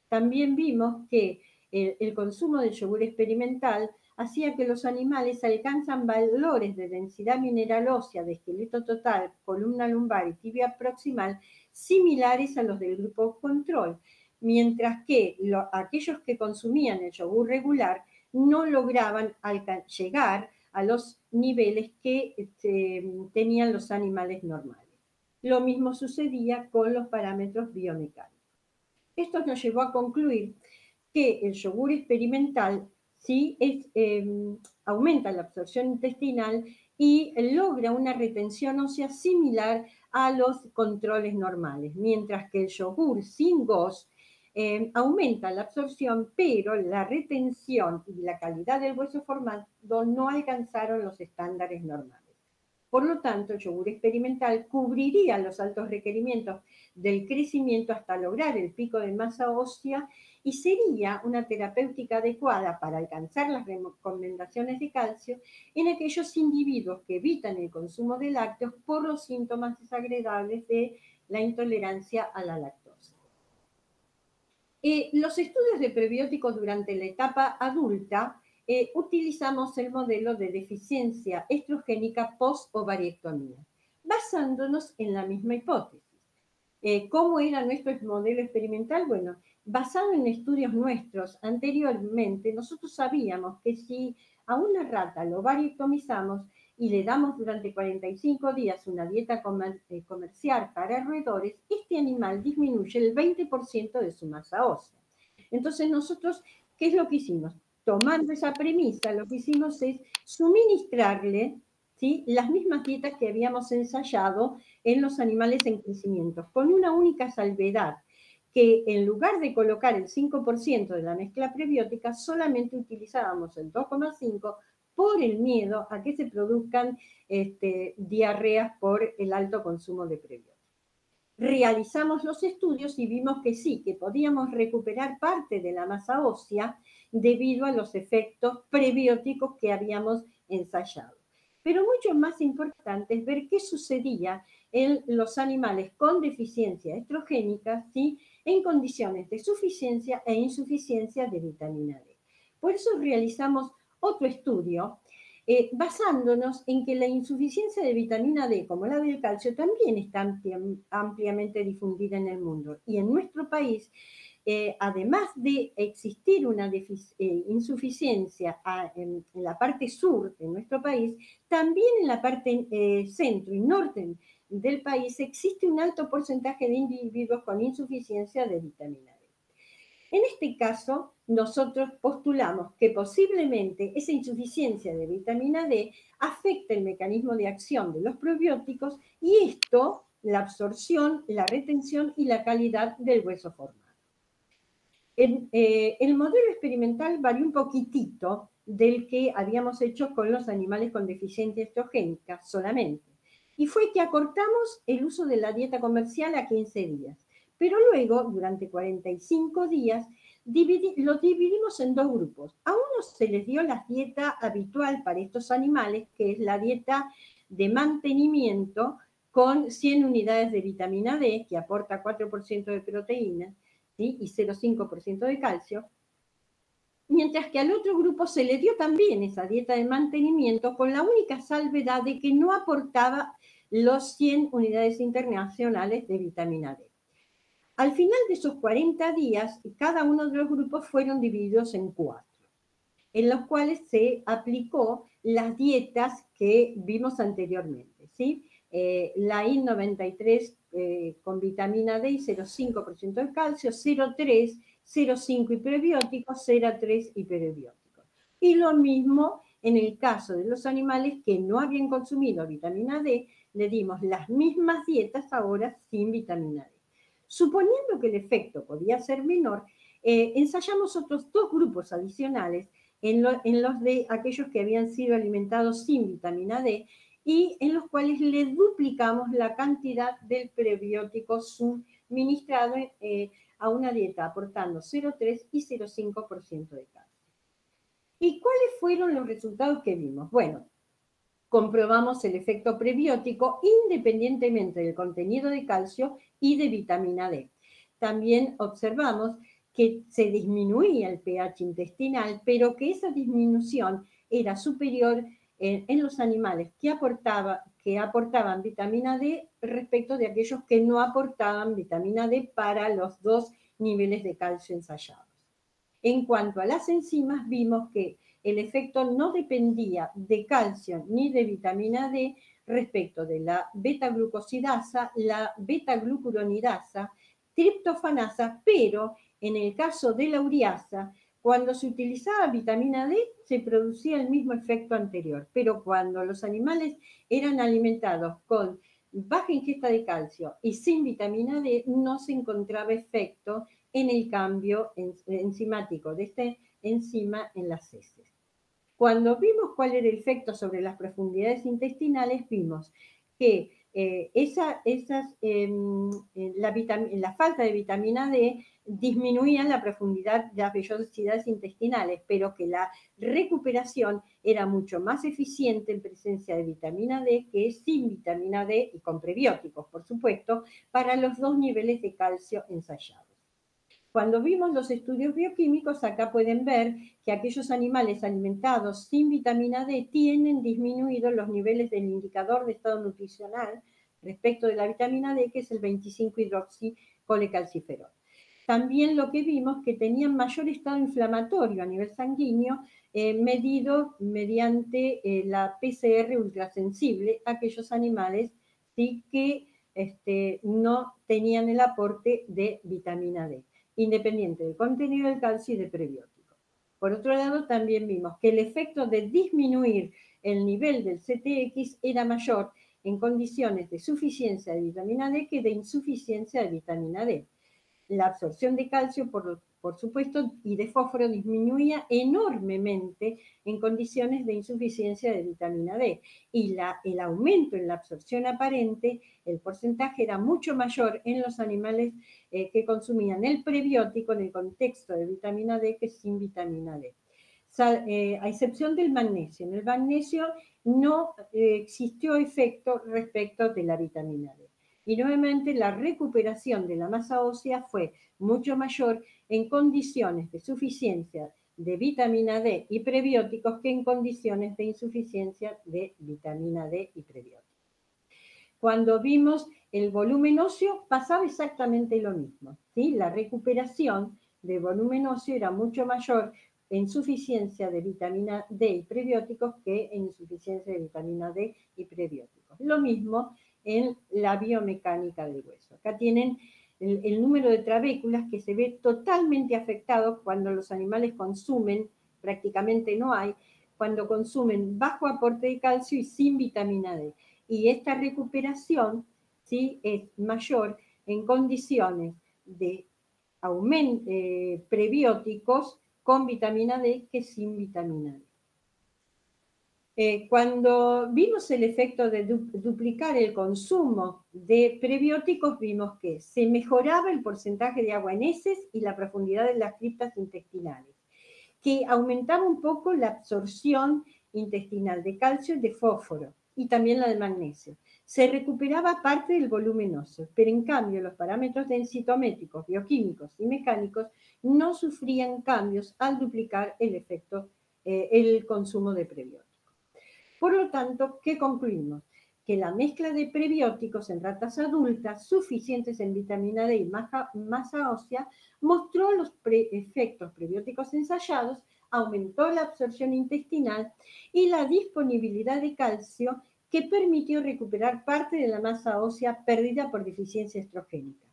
También vimos que el consumo del yogur experimental hacía que los animales alcanzan valores de densidad mineral ósea de esqueleto total, columna lumbar y tibia proximal similares a los del grupo control, mientras que aquellos que consumían el yogur regular no lograban llegar a los niveles que tenían los animales normales. Lo mismo sucedía con los parámetros biomecánicos. Esto nos llevó a concluir que el yogur experimental sí aumenta la absorción intestinal y logra una retención ósea similar a los controles normales, mientras que el yogur sin GOS aumenta la absorción, pero la retención y la calidad del hueso formado no alcanzaron los estándares normales. Por lo tanto, el yogur experimental cubriría los altos requerimientos del crecimiento hasta lograr el pico de masa ósea y sería una terapéutica adecuada para alcanzar las recomendaciones de calcio en aquellos individuos que evitan el consumo de lácteos por los síntomas desagradables de la intolerancia a la lactosa. Los estudios de prebióticos durante la etapa adulta utilizamos el modelo de deficiencia estrogénica post-ovariectomía, basándonos en la misma hipótesis. ¿Cómo era nuestro modelo experimental? Bueno, basado en estudios nuestros anteriormente, nosotros sabíamos que si a una rata lo ovariectomizamos y le damos durante 45 días una dieta comercial para roedores, este animal disminuye el 20% de su masa ósea. Entonces nosotros, ¿qué es lo que hicimos? Tomando esa premisa, lo que hicimos es suministrarle ¿sí? Las mismas dietas que habíamos ensayado en los animales en crecimiento, con una única salvedad, que en lugar de colocar el 5% de la mezcla prebiótica, solamente utilizábamos el 2,5% por el miedo a que se produzcan diarreas por el alto consumo de prebióticos. Realizamos los estudios y vimos que sí, que podíamos recuperar parte de la masa ósea debido a los efectos prebióticos que habíamos ensayado. Pero mucho más importante es ver qué sucedía en los animales con deficiencia estrogénica, ¿sí?, en condiciones de suficiencia e insuficiencia de vitamina D. Por eso realizamos otro estudio basándonos en que la insuficiencia de vitamina D, como la del calcio, también está ampliamente difundida en el mundo. Y en nuestro país, además de existir una insuficiencia en la parte sur de nuestro país, también en la parte centro y norte del país existe un alto porcentaje de individuos con insuficiencia de vitamina D. En este caso, nosotros postulamos que posiblemente esa insuficiencia de vitamina D afecta el mecanismo de acción de los probióticos y esto, la absorción, la retención y la calidad del hueso formado. El modelo experimental varió un poquitito del que habíamos hecho con los animales con deficiencia estrogénica solamente. Y fue que acortamos el uso de la dieta comercial a 15 días. Pero luego, durante 45 días, los dividimos en dos grupos. A unos se les dio la dieta habitual para estos animales, que es la dieta de mantenimiento con 100 unidades de vitamina D, que aporta 4% de proteína, ¿sí?, y 0,5% de calcio, mientras que al otro grupo se le dio también esa dieta de mantenimiento con la única salvedad de que no aportaba los 100 unidades internacionales de vitamina D. Al final de esos 40 días, cada uno de los grupos fueron divididos en 4, en los cuales se aplicó las dietas que vimos anteriormente, ¿sí? La I93 con vitamina D y 0,5% de calcio, 0,3, 0,5 y prebióticos, 0,3 y prebióticos. Y lo mismo en el caso de los animales que no habían consumido vitamina D, le dimos las mismas dietas ahora sin vitamina D. Suponiendo que el efecto podía ser menor, ensayamos otros dos grupos adicionales en los de aquellos que habían sido alimentados sin vitamina D y en los cuales le duplicamos la cantidad del prebiótico suministrado a una dieta, aportando 0,3 y 0,5% de calcio. ¿Y cuáles fueron los resultados que vimos? Bueno, comprobamos el efecto prebiótico independientemente del contenido de calcio y de vitamina D. También observamos que se disminuía el pH intestinal, pero que esa disminución era superior en los animales que aportaban vitamina D respecto de aquellos que no aportaban vitamina D para los dos niveles de calcio ensayados. En cuanto a las enzimas, vimos que el efecto no dependía de calcio ni de vitamina D respecto de la beta-glucosidasa, la beta-glucuronidasa, triptofanasa, pero en el caso de la ureasa, cuando se utilizaba vitamina D se producía el mismo efecto anterior, pero cuando los animales eran alimentados con baja ingesta de calcio y sin vitamina D no se encontraba efecto en el cambio enzimático de esta enzima en las heces. Cuando vimos cuál era el efecto sobre las profundidades intestinales, vimos que la falta de vitamina D disminuía la profundidad de las vellosidades intestinales, pero que la recuperación era mucho más eficiente en presencia de vitamina D que sin vitamina D y con prebióticos, por supuesto, para los dos niveles de calcio ensayados. Cuando vimos los estudios bioquímicos, acá pueden ver que aquellos animales alimentados sin vitamina D tienen disminuidos los niveles del indicador de estado nutricional respecto de la vitamina D, que es el 25-hidroxicolecalciferol. También lo que vimos que tenían mayor estado inflamatorio a nivel sanguíneo, medido mediante la PCR ultrasensible, aquellos animales ¿sí?, que no tenían el aporte de vitamina D, independiente del contenido del calcio y de prebiótico. Por otro lado, también vimos que el efecto de disminuir el nivel del CTX era mayor en condiciones de suficiencia de vitamina D que de insuficiencia de vitamina D. La absorción de calcio, por supuesto, y de fósforo disminuía enormemente en condiciones de insuficiencia de vitamina D. Y el aumento en la absorción aparente, el porcentaje era mucho mayor en los animales que consumían el prebiótico en el contexto de vitamina D que sin vitamina D. A excepción del magnesio. En el magnesio no existió efecto respecto de la vitamina D. Y nuevamente la recuperación de la masa ósea fue mucho mayor en condiciones de suficiencia de vitamina D y prebióticos que en condiciones de insuficiencia de vitamina D y prebióticos. Cuando vimos el volumen óseo pasaba exactamente lo mismo, ¿sí? La recuperación de volumen óseo era mucho mayor en suficiencia de vitamina D y prebióticos que en insuficiencia de vitamina D y prebióticos. Lo mismo en la biomecánica del hueso. Acá tienen el número de trabéculas que se ve totalmente afectado cuando los animales consumen, prácticamente no hay, cuando consumen bajo aporte de calcio y sin vitamina D. Y esta recuperación, ¿sí?, es mayor en condiciones de prebióticos con vitamina D que sin vitamina D. Cuando vimos el efecto de duplicar el consumo de prebióticos, vimos que se mejoraba el porcentaje de agua en heces y la profundidad de las criptas intestinales, que aumentaba un poco la absorción intestinal de calcio y de fósforo, y también la de magnesio. Se recuperaba parte del volumen óseo, pero en cambio los parámetros densitométricos, bioquímicos y mecánicos no sufrían cambios al duplicar el consumo de prebióticos. Por lo tanto, ¿qué concluimos? Que la mezcla de prebióticos en ratas adultas suficientes en vitamina D y masa ósea mostró los efectos prebióticos ensayados, aumentó la absorción intestinal y la disponibilidad de calcio que permitió recuperar parte de la masa ósea perdida por deficiencia estrogénica.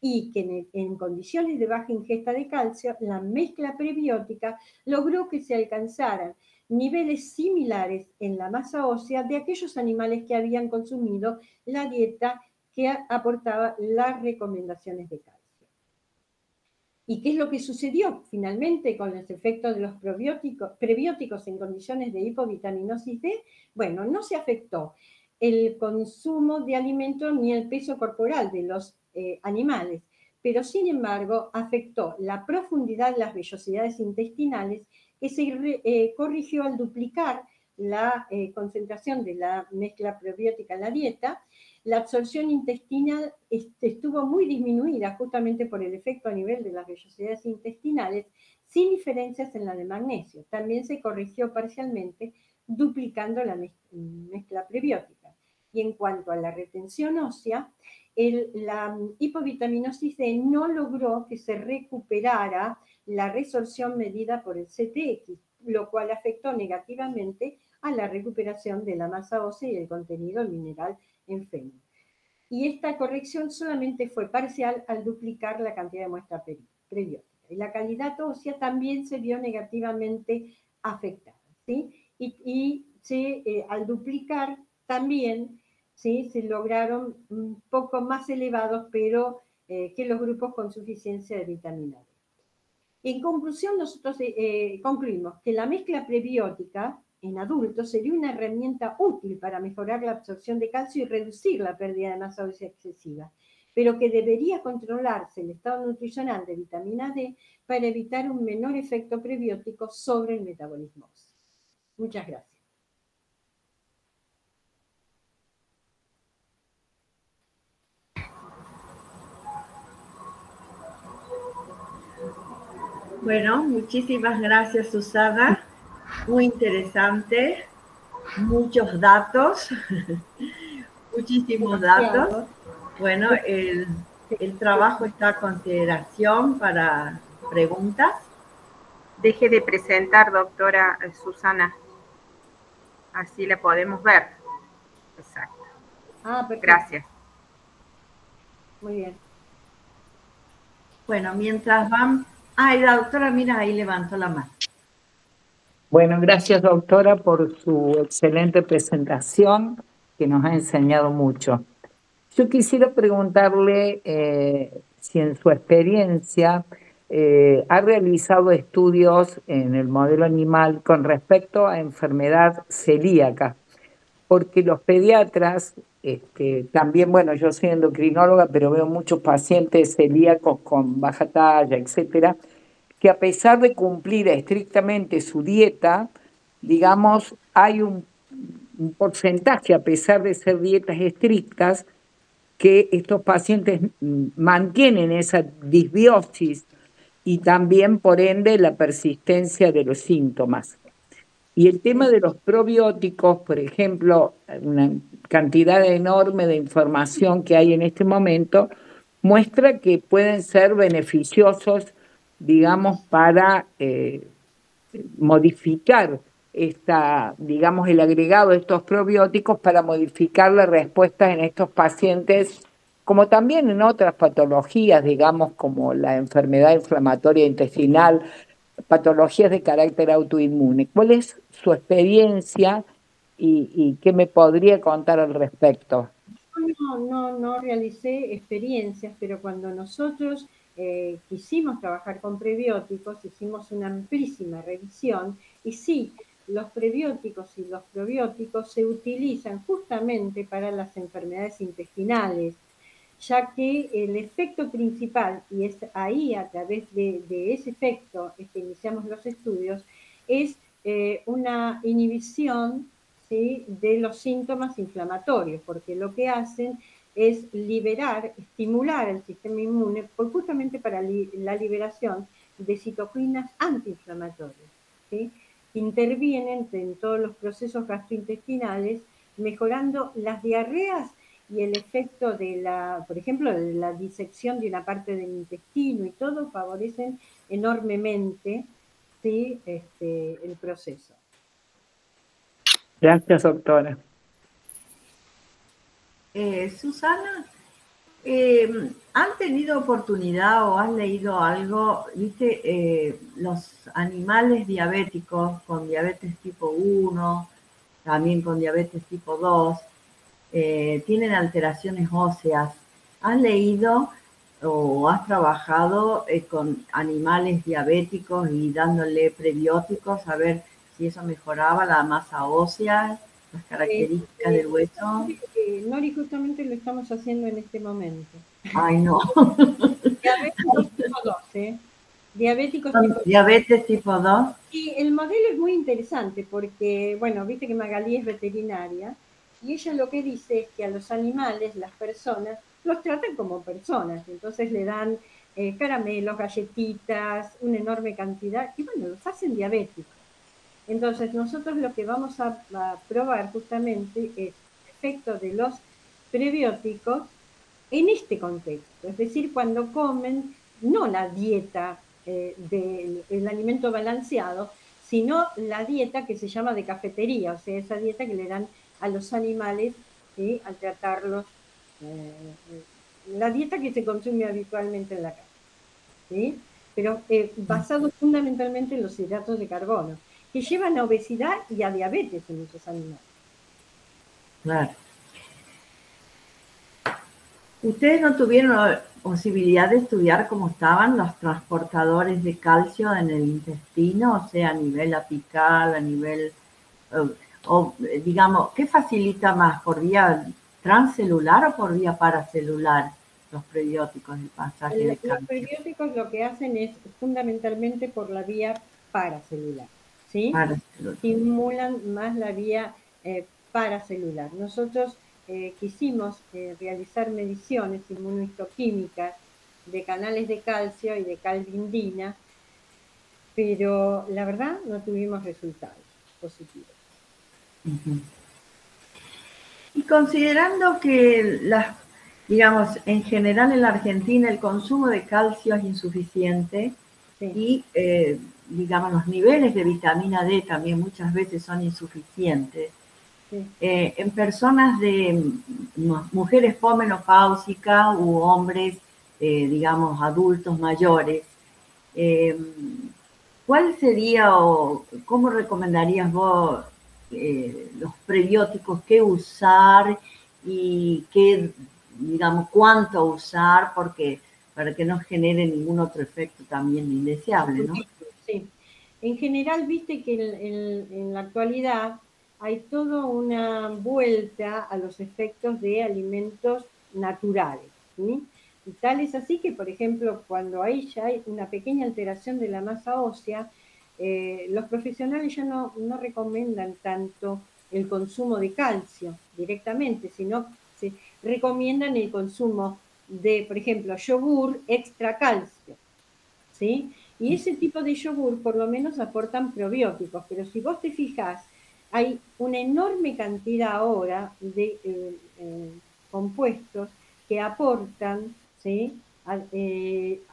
Y que en condiciones de baja ingesta de calcio, la mezcla prebiótica logró que se alcanzaran niveles similares en la masa ósea de aquellos animales que habían consumido la dieta que aportaba las recomendaciones de calcio. ¿Y qué es lo que sucedió finalmente con los efectos de los prebióticos en condiciones de hipovitaminosis D? Bueno, no se afectó el consumo de alimentos ni el peso corporal de los animales, pero sin embargo afectó la profundidad de las vellosidades intestinales, que se corrigió al duplicar la concentración de la mezcla prebiótica en la dieta. La absorción intestinal estuvo muy disminuida justamente por el efecto a nivel de las vellosidades intestinales, sin diferencias en la de magnesio. También se corrigió parcialmente duplicando la mezcla prebiótica. Y en cuanto a la retención ósea, la hipovitaminosis D no logró que se recuperara la resorción medida por el CTX, lo cual afectó negativamente a la recuperación de la masa ósea y el contenido mineral en fémur. Y esta corrección solamente fue parcial al duplicar la cantidad de muestra prebiótica. Y la calidad ósea también se vio negativamente afectada, ¿sí? Y al duplicar también, ¿sí?, se lograron un poco más elevados, pero que los grupos con suficiencia de vitamina D. En conclusión, nosotros concluimos que la mezcla prebiótica en adultos sería una herramienta útil para mejorar la absorción de calcio y reducir la pérdida de masa ósea excesiva, pero que debería controlarse el estado nutricional de vitamina D para evitar un menor efecto prebiótico sobre el metabolismo óseo. Muchas gracias. Bueno, muchísimas gracias, Susana. Muy interesante. Muchos datos. Muchísimos datos. Bueno, el trabajo está a consideración para preguntas. Deje de presentar, doctora Susana. Así la podemos ver. Exacto. Perfecto. Gracias. Muy bien. Bueno, mientras van... la doctora, mira, ahí levantó la mano. Bueno, gracias doctora por su excelente presentación que nos ha enseñado mucho. Yo quisiera preguntarle si en su experiencia ha realizado estudios en el modelo animal con respecto a enfermedad celíaca, porque los pediatras, también, bueno, yo soy endocrinóloga, pero veo muchos pacientes celíacos con baja talla, etcétera, que a pesar de cumplir estrictamente su dieta, digamos, hay un porcentaje, a pesar de ser dietas estrictas, que estos pacientes mantienen esa disbiosis y también, por ende, la persistencia de los síntomas. Y el tema de los probióticos, por ejemplo, una cantidad enorme de información que hay en este momento, muestra que pueden ser beneficiosos, digamos, para modificar digamos, el agregado de estos probióticos para modificar la respuesta en estos pacientes, como también en otras patologías, digamos, como la enfermedad inflamatoria intestinal, patologías de carácter autoinmune. ¿Cuál es su experiencia y qué me podría contar al respecto? No realicé experiencias, pero cuando nosotros quisimos trabajar con prebióticos, hicimos una amplísima revisión y sí, los prebióticos y los probióticos se utilizan justamente para las enfermedades intestinales, ya que el efecto principal, y es ahí a través de ese efecto que iniciamos los estudios, es una inhibición, ¿sí?, de los síntomas inflamatorios, porque lo que hacen es estimular el sistema inmune justamente para la liberación de citoquinas antiinflamatorias, ¿sí?, que intervienen en todos los procesos gastrointestinales, mejorando las diarreas y el efecto por ejemplo, de la disección de una parte del intestino y todo favorecen enormemente, ¿sí?, el proceso. Gracias, doctora. Susana, ¿han tenido oportunidad o has leído algo? Viste, los animales diabéticos con diabetes tipo 1, también con diabetes tipo 2, tienen alteraciones óseas. ¿Has leído o has trabajado con animales diabéticos y dándole prebióticos a ver si eso mejoraba la masa ósea, las características del hueso? Nori, justamente lo estamos haciendo en este momento. Ay, no. Diabéticos tipo 2, ¿eh? Diabetes tipo 2. Y el modelo es muy interesante porque, bueno, viste que Magalí es veterinaria y ella lo que dice es que a los animales, las personas, los tratan como personas. Entonces le dan caramelos, galletitas, una enorme cantidad y, bueno, los hacen diabéticos. Entonces nosotros lo que vamos a probar justamente es el efecto de los prebióticos en este contexto, es decir, cuando comen no la dieta del alimento balanceado, sino la dieta que se llama de cafetería, o sea, esa dieta que le dan a los animales, ¿sí?, al tratarlos, la dieta que se consume habitualmente en la casa, ¿sí?, pero basado fundamentalmente en los hidratos de carbono, que llevan a obesidad y a diabetes en esos animales. Claro. ¿Ustedes no tuvieron posibilidad de estudiar cómo estaban los transportadores de calcio en el intestino? O sea, a nivel apical, a nivel, digamos, ¿qué facilita más? ¿Por vía transcelular o por vía paracelular los prebióticos, el pasaje de calcio? Los prebióticos lo que hacen es fundamentalmente por la vía paracelular, ¿sí? Paracelular. Estimulan más la vía paracelular. Nosotros quisimos realizar mediciones inmunohistoquímicas de canales de calcio y de calvindina, pero la verdad no tuvimos resultados positivos. Y considerando que digamos, en general en la Argentina el consumo de calcio es insuficiente, sí, y digamos los niveles de vitamina D también muchas veces son insuficientes. Sí. En personas de mujeres pomenopáusicas u hombres, digamos, adultos mayores, ¿cuál sería o cómo recomendarías vos los prebióticos, qué usar y qué, digamos, cuánto usar para que no genere ningún otro efecto también indeseable, ¿no? Sí. En general, viste que en la actualidad hay toda una vuelta a los efectos de alimentos naturales, ¿sí? Y tal es así que, por ejemplo, cuando ya hay una pequeña alteración de la masa ósea, los profesionales ya no recomiendan tanto el consumo de calcio directamente, sino se recomiendan el consumo de, por ejemplo, yogur extra calcio, ¿sí? Y ese tipo de yogur por lo menos aportan probióticos, pero si vos te fijas, hay una enorme cantidad ahora de compuestos que aportan, ¿sí?,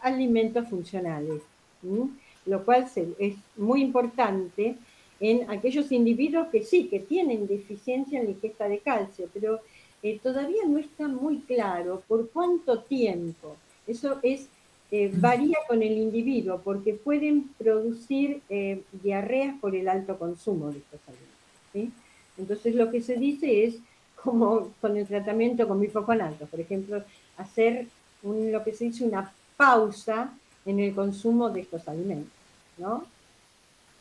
alimentos funcionales, ¿sí? Lo cual es muy importante en aquellos individuos que sí, que tienen deficiencia en la ingesta de calcio, pero todavía no está muy claro por cuánto tiempo. Eso varía con el individuo, porque pueden producir diarreas por el alto consumo de estos alimentos, ¿sí? Entonces lo que se dice es, como con el tratamiento con bifosfonatos, por ejemplo, hacer lo que se dice una pausa en el consumo de estos alimentos, ¿no?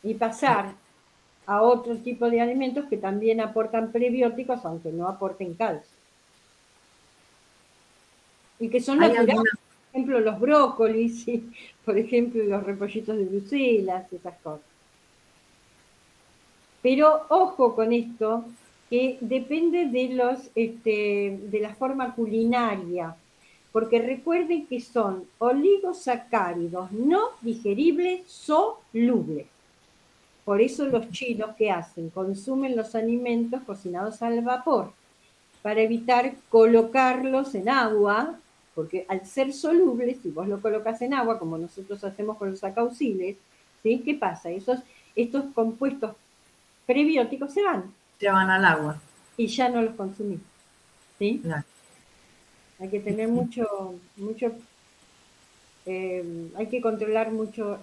Y pasar a otro tipo de alimentos que también aportan prebióticos, aunque no aporten calcio. Y que son naturales, por ejemplo, los brócolis, ¿sí? Por ejemplo, los repollitos de Bruselas, esas cosas. Pero ojo con esto, que depende de la forma culinaria, porque recuerden que son oligosacáridos no digeribles solubles. Por eso los chinos, ¿qué hacen? Consumen los alimentos cocinados al vapor para evitar colocarlos en agua, porque al ser solubles, si vos lo colocas en agua, como nosotros hacemos con los acauciles, ¿sí? ¿Qué pasa? Estos compuestos prebióticos se van al agua. Y ya no los consumís, ¿sí? Claro. Hay que tener hay que controlar mucho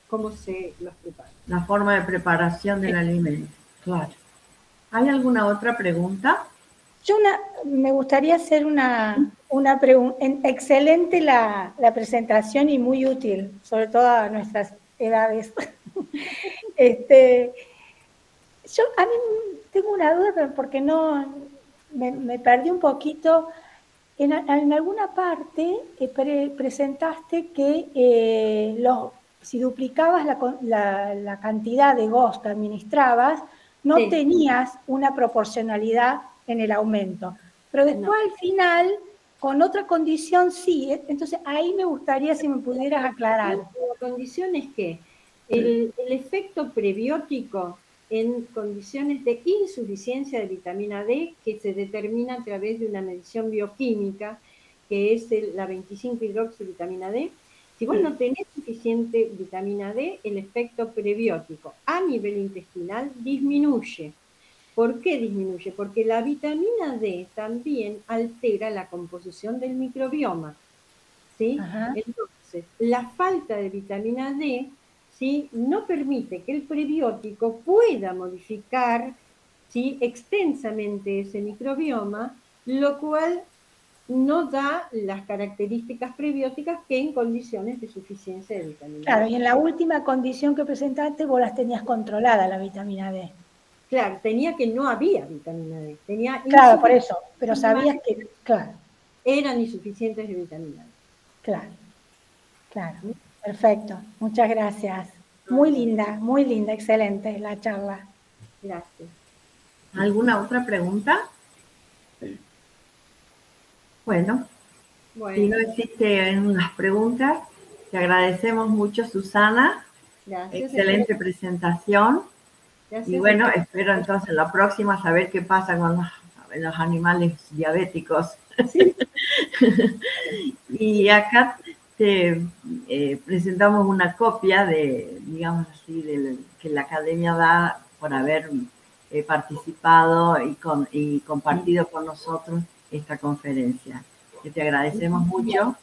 cómo se los prepara. La forma de preparación del alimento, claro. ¿Hay alguna otra pregunta? Me gustaría hacer una pregunta. Excelente la presentación y muy útil, sobre todo a nuestras edades. A mí tengo una duda, pero porque me perdí un poquito. En alguna parte presentaste que si duplicabas la cantidad de GOS que administrabas, no Sí. tenías una proporcionalidad en el aumento. Pero después al final, con otra condición sí. Entonces ahí me gustaría si me pudieras aclarar. La condición es que el efecto prebiótico en condiciones de insuficiencia de vitamina D, que se determina a través de una medición bioquímica, que es la 25-hidroxivitamina D. Si vos no tenés suficiente vitamina D, el efecto prebiótico a nivel intestinal disminuye. ¿Por qué disminuye? Porque la vitamina D también altera la composición del microbioma, ¿sí? Entonces, la falta de vitamina D, ¿sí?, no permite que el prebiótico pueda modificar, ¿sí?, extensamente ese microbioma, lo cual no da las características prebióticas que en condiciones de suficiencia de vitamina D. Claro, y en la última condición que presentaste vos las tenías controlada la vitamina D. Claro, tenía que no había vitamina D. Claro, por eso, pero sabías que, claro. Eran insuficientes de vitamina D. Claro, perfecto. Muchas gracias. Muy linda, excelente la charla. Gracias. ¿Alguna otra pregunta? Bueno, si no existen unas preguntas, te agradecemos mucho, Susana. Gracias. Excelente presentación. Gracias. Y bueno, espero entonces la próxima saber qué pasa con los animales diabéticos. Sí. Y acá te presentamos una copia de, digamos así, que la Academia da por haber participado y compartido con nosotros esta conferencia. Que te agradecemos mucho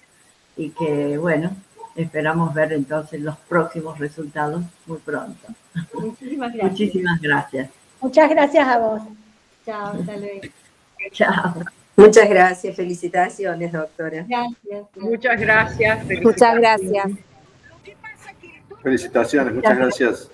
y que, bueno, esperamos ver entonces los próximos resultados muy pronto. Muchísimas gracias. Muchísimas gracias. Muchas gracias a vos. Chao, hasta luego. Chao. Muchas gracias, felicitaciones, doctora. Gracias. Muchas gracias. Muchas gracias. Felicitaciones, muchas gracias.